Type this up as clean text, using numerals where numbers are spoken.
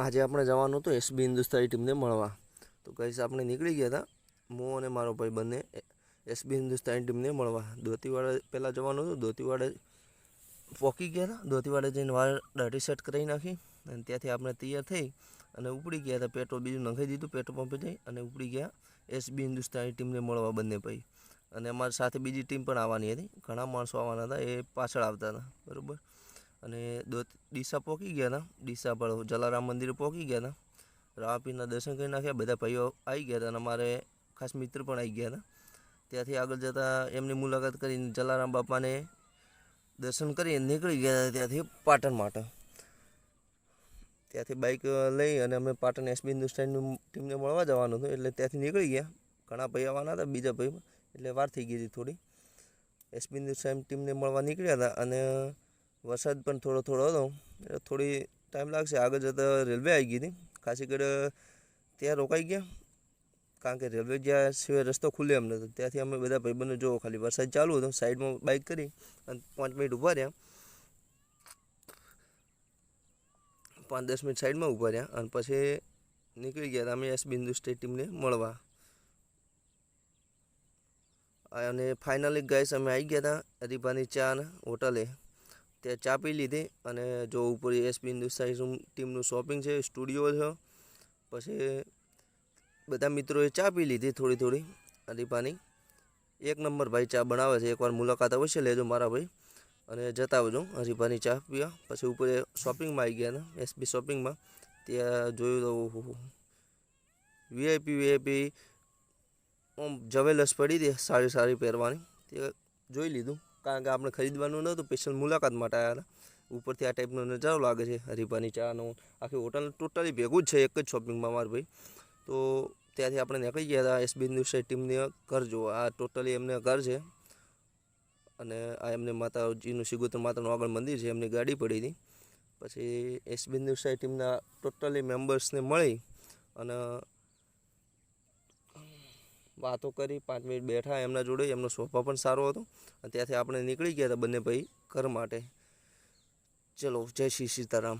આજે આપણે જવાનું હતું એસબી હિન્દુસ્તાની ટીમને મળવા. તો કહીશ આપણે નીકળી ગયા હતા, હું અને મારો ભાઈ બંને એસબી હિન્દુસ્તાની ટીમને મળવા. દોતીવાડા પહેલાં જવાનું હતું. દોતીવાડે પહોંચી ગયા હતા. દોતીવાડે જઈને વાર દાઢી સેટ કરાવી નાખી અને ત્યાંથી આપણે તૈયાર થઈ અને ઉપડી ગયા હતા. પેટ્રોલ બીજું નખાઈ દીધું પેટ્રોલ પંપે જઈ અને ઉપડી ગયા એસબી હિન્દુસ્તાની ટીમને મળવા બંને ભાઈ. અને અમારી સાથે બીજી ટીમ પણ આવવાની હતી. ઘણા માણસો આવવાના હતા, એ પાછળ આવતા હતા. બરાબર. અને ડીસા પહોંચી ગયા હતા. ડીસા પર જલારામ મંદિરે પહોંચી ગયા હતા. રામાપીરના દર્શન કરી નાખ્યા. બધા ભાઈઓ આવી ગયા હતા અને અમારે ખાસ મિત્ર પણ આવી ગયા હતા. ત્યાંથી આગળ જતાં એમની મુલાકાત કરીને જલારામ બાપાને દર્શન કરી નીકળી ગયા હતા ત્યાંથી પાટણ માટે. ત્યાંથી બાઇક લઈ અને અમે પાટણ એસબી હિન્દુસ્તાની ટીમને મળવા જવાનું હતું એટલે ત્યાંથી નીકળી ગયા. ઘણા ભાઈ આવવાના હતા, બીજા ભાઈ એટલે વાર થઈ ગઈ હતી થોડી. એસબી હિન્દુસ્તાની ટીમને મળવા નીકળ્યા હતા અને વરસાદ પણ થોડો થોડો હતો એટલે થોડી ટાઈમ લાગશે. આગળ જતાં રેલવે આવી ગઈ હતી. ખાસીગઢ ત્યાં રોકાઈ ગયા કારણ કે રેલવે જ્યાં સિવાય રસ્તો ખુલ્લે એમ નહોતો. ત્યાંથી અમે બધા ભાઈબંધો જોવો ખાલી વરસાદ ચાલુ હતો, સાઈડમાં બાઇક કરી અને 5 મિનિટ ઊભા રહ્યા. 5-10 મિનિટ સાઈડમાં ઊભા રહ્યા અને પછી નીકળી ગયા હતા અમે એસબી હિન્દુસ્તાની ટીમને મળવા. અને ફાઇનલી ગાઈસ અમે આવી ગયા હતા હરીફાની ચા હોટલે. ત્યાં ચા પી લીધી અને જો ઉપર એસબી હિન્દુસ્તાની ટીમનું શોપિંગ છે, સ્ટુડિયો છે. પછી બધા મિત્રોએ ચા પી લીધી થોડી થોડી હરીફાની. એક નંબર ભાઈ ચા બનાવે છે, એકવાર મુલાકાત અવશ્ય લેજો મારા ભાઈ અને જતા આવજો હરીફાની ચા પીવા. પછી ઉપર શોપિંગમાં આવી ગયા હતા એસબી શોપિંગમાં. ત્યાં જોયું તો વીઆઈપી જવેલર્સ પડી હતી સારી સારી પહેરવાની, તે જોઈ લીધું કારણ કે આપણે ખરીદવાનું નહોતું, સ્પેશિયલ મુલાકાત માટે આવ્યા હતા. ઉપરથી આ ટાઈપનો નજારો લાગે છે હરીફાની ચાનો. આખી હોટલ ટોટલી ભેગું જ છે એક જ શોપિંગમાં મારા ભાઈ. તો ત્યાંથી આપણે નીકળી ગયા હતા એસબી હિન્દુસ્તાની ટીમની ઘર જોવા. આ ટોટલી એમને ઘર છે અને આ એમને માતાજીનું સિગોતર માતાનું આગળ મંદિર છે. એમની ગાડી પડી હતી. પછી એસબી હિન્દુસ્તાની ટીમના ટોટલી મેમ્બર્સને મળી અને વાતો કરી. 5 મિનિટ બેઠા એમના જોડે. એમનો સ્વભાવ પણ સારો હતો અને ત્યાંથી આપણે નીકળી ગયા હતા બંને ભાઈ ઘર માટે. ચલો, જય શ્રી સીતારામ.